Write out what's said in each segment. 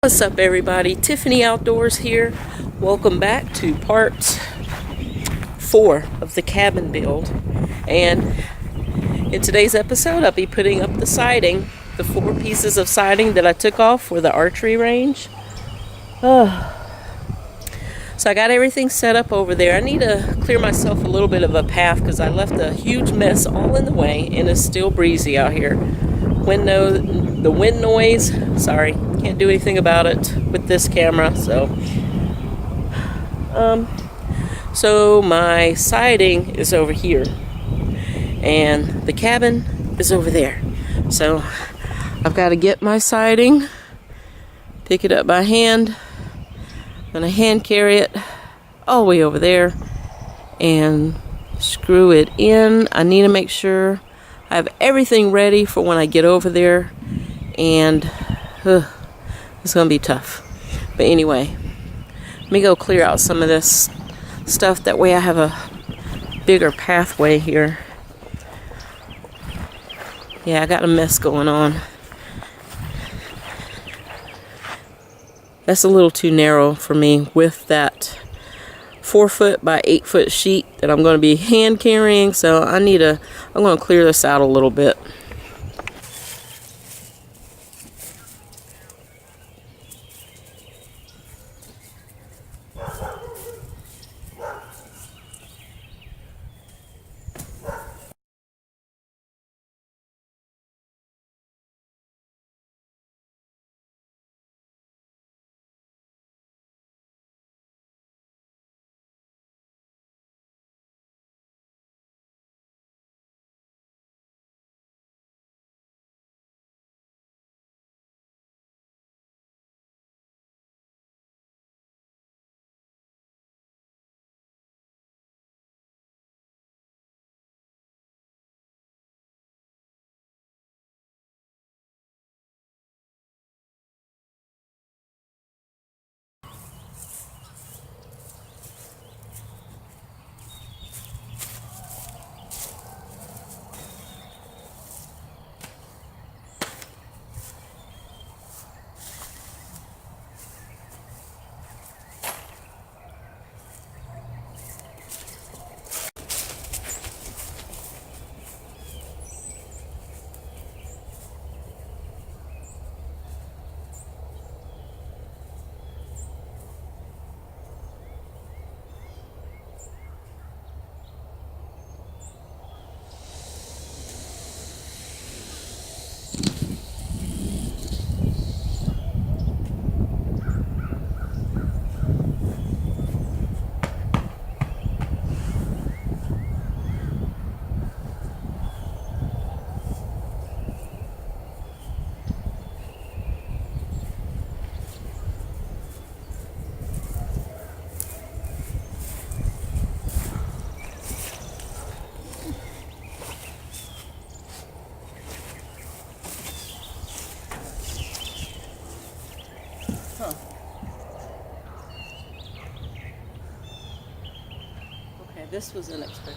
What's up, everybody? Tiffany Outdoors here. Welcome back to part 4 of the cabin build. And in today's episode, I'll be putting up the siding, the 4 pieces of siding that I took off for the archery range. So I got everything set up over there. I need to clear myself a little bit of a path because I left a huge mess all in the way, and it's still breezy out here. The wind noise, sorry, can't do anything about it with this camera. So my siding is over here and the cabin is over there. So I've got to get my siding, pick it up by hand. I'm gonna hand carry it all the way over there and screw it in. I need to make sure I have everything ready for when I get over there, and it's gonna be tough. But anyway, let me go clear out some of this stuff, that way I have a bigger pathway here. Yeah, I got a mess going on. That's a little too narrow for me with that 4-foot by 8-foot sheet that I'm going to be hand carrying, so I'm going to clear this out a little bit. Okay, this was unexpected.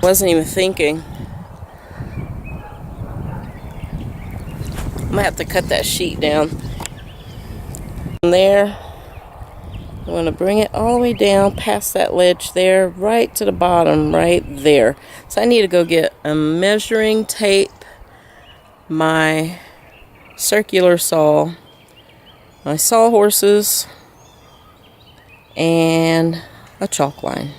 Wasn't even thinking. I'm gonna have to cut that sheet down. There. I'm gonna bring it all the way down past that ledge there, right to the bottom, right there. So I need to go get a measuring tape, my circular saw, my sawhorses, and a chalk line.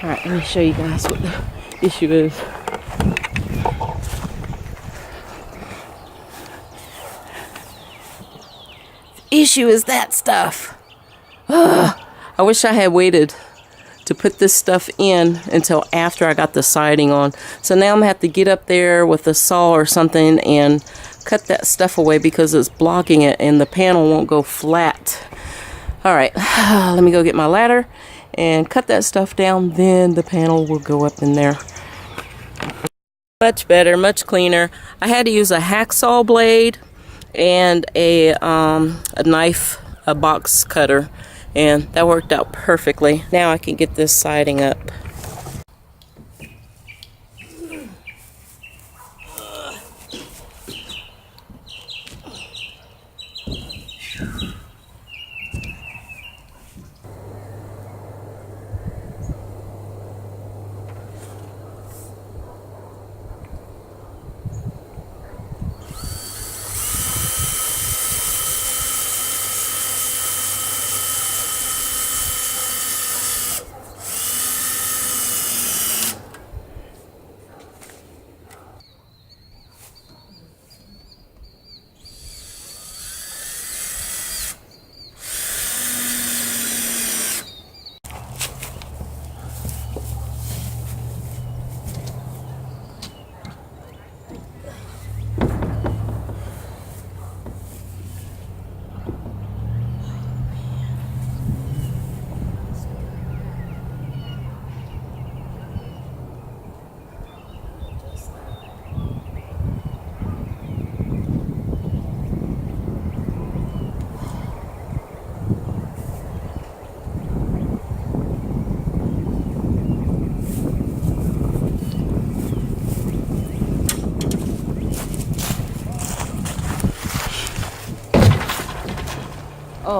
Alright, let me show you guys what the issue is. The issue is that stuff. Ugh. I wish I had waited to put this stuff in until after I got the siding on. So now I'm going to have to get up there with a saw or something and cut that stuff away because it's blocking it and the panel won't go flat. Alright, let me go get my ladder and cut that stuff down, then the panel will go up in there. Much better, much cleaner. I had to use a hacksaw blade and a knife, a box cutter, and that worked out perfectly. Now I can get this siding up.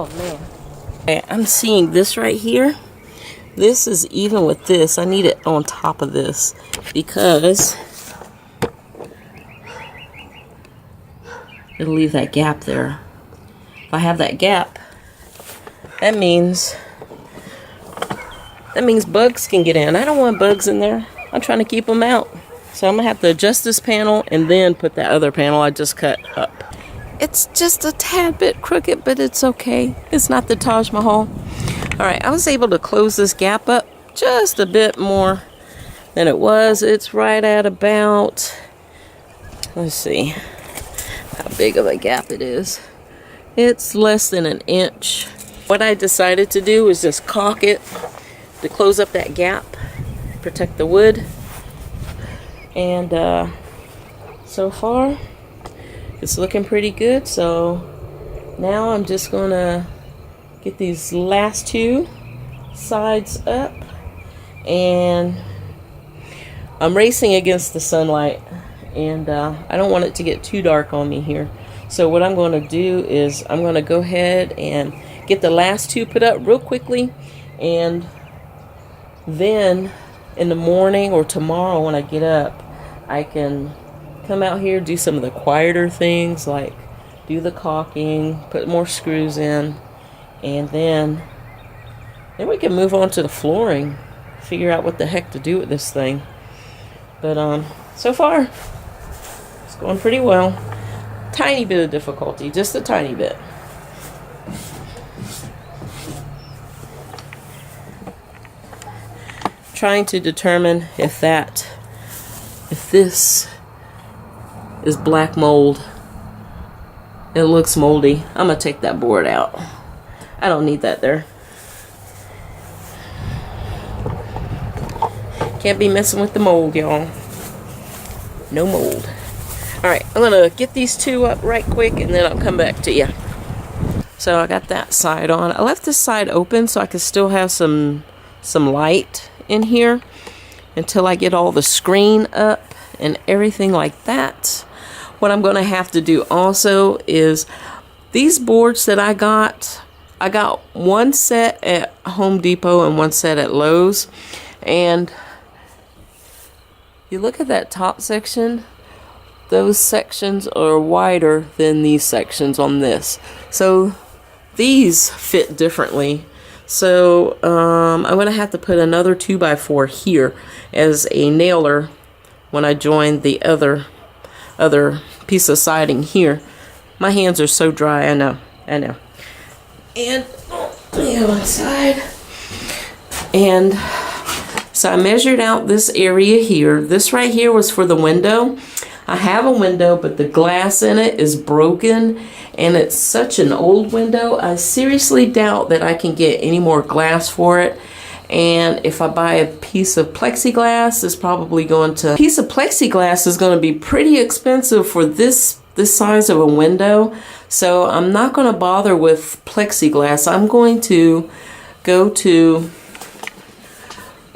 Oh man. Okay, I'm seeing this right here. This is even with this. I need it on top of this because it'll leave that gap there. If I have that gap, that means bugs can get in. I don't want bugs in there. I'm trying to keep them out. So I'm gonna have to adjust this panel and then put that other panel I just cut up. It's just a tad bit crooked, but it's okay. It's not the Taj Mahal. All right, I was able to close this gap up just a bit more than it was. It's right at about, let's see how big of a gap it is. It's less than an inch. What I decided to do is just caulk it to close up that gap, protect the wood. And so far it's looking pretty good. So now I'm just gonna get these last two sides up, and I'm racing against the sunlight, and I don't want it to get too dark on me here. So what I'm going to do is I'm going to go ahead and get the last two put up real quickly, and then in the morning or tomorrow when I get up, I can come out here, do some of the quieter things like do the caulking, put more screws in, and then we can move on to the flooring, figure out what the heck to do with this thing. But so far it's going pretty well. Tiny bit of difficulty, just a tiny bit. Trying to determine if this is black mold. It looks moldy. I'm gonna take that board out. I don't need that there. Can't be messing with the mold, y'all. No mold. Alright, I'm gonna get these two up right quick and then I'll come back to you. So I got that side on. I left this side open so I could still have some light in here until I get all the screen up and everything like that. What I'm gonna have to do also is these boards that I got one set at Home Depot and one set at Lowe's, and you look at that top section, those sections are wider than these sections on this. So these fit differently. So I'm going to have to put another 2x4 here as a nailer when I join the other piece of siding here. My hands are so dry, I know. And the other side. And so I measured out this area here. This right here was for the window. I have a window, but the glass in it is broken, and it's such an old window. I seriously doubt that I can get any more glass for it. And if I buy a piece of plexiglass, it's probably going to... piece of plexiglass is going to be pretty expensive for this size of a window. So I'm not going to bother with plexiglass. I'm going to go to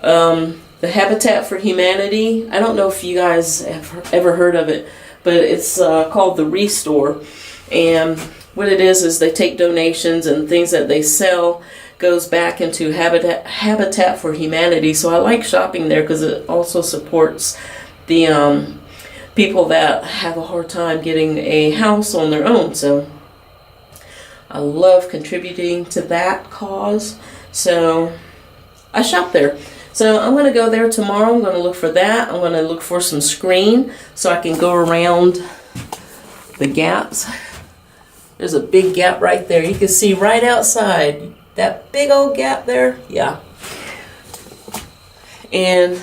the Habitat for Humanity. I don't know if you guys have ever heard of it, but it's called the Restore. And what it is they take donations, and things that they sell goes back into Habitat for Humanity. So I like shopping there because it also supports the people that have a hard time getting a house on their own. So I love contributing to that cause. So I shop there. So I'm going to go there tomorrow. I'm going to look for that. I'm going to look for some screen so I can go around the gaps. There's a big gap right there. You can see right outside. That big old gap there. Yeah. And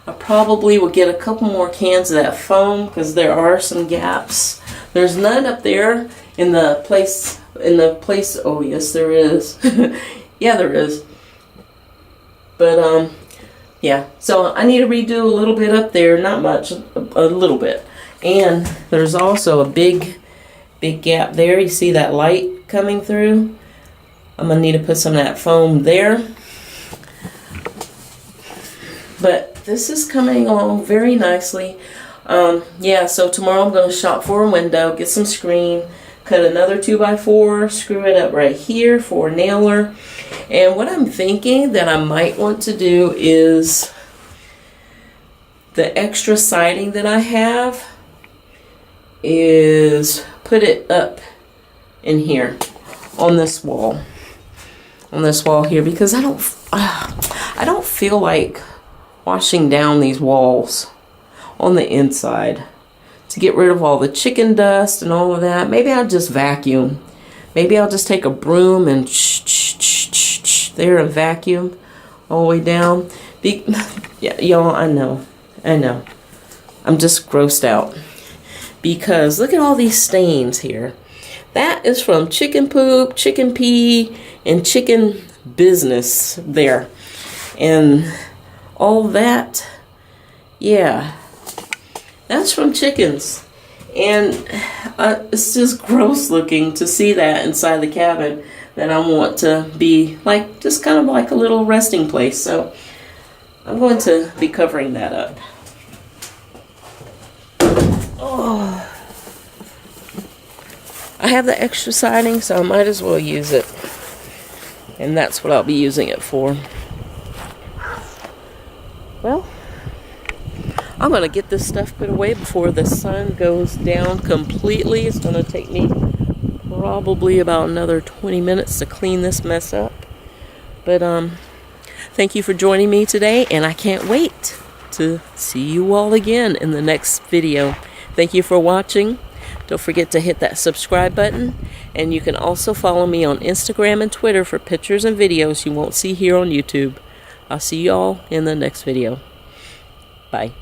I probably will get a couple more cans of that foam because there are some gaps. There's none up there in the place. Oh, yes, there is. Yeah, there is. But, yeah, so I need to redo a little bit up there, not much, a little bit. And there's also a big gap there. You see that light coming through? I'm going to need to put some of that foam there. But this is coming along very nicely. Yeah, so tomorrow I'm going to shop for a window, get some screen, cut another 2x4, screw it up right here for a nailer. And what I'm thinking that I might want to do is the extra siding that I have is put it up in here on this wall. On this wall here, because I don't feel like washing down these walls on the inside to get rid of all the chicken dust and all of that. Maybe I'll just vacuum. Maybe I'll just take a broom and there and vacuum all the way down. Yeah, y'all, I know. I'm just grossed out because look at all these stains here. That is from chicken poop, chicken pee, and chicken business there. And all that, yeah, that's from chickens. And it's just gross looking to see that inside the cabin that I want to be like, just kind of like a little resting place. So I'm going to be covering that up. Oh. I have the extra siding, so I might as well use it. And that's what I'll be using it for. Well, I'm going to get this stuff put away before the sun goes down completely. It's going to take me probably about another 20 minutes to clean this mess up. But thank you for joining me today, and I can't wait to see you all again in the next video. Thank you for watching. Don't forget to hit that subscribe button, and you can also follow me on Instagram and Twitter for pictures and videos you won't see here on YouTube. I'll see you all in the next video. Bye.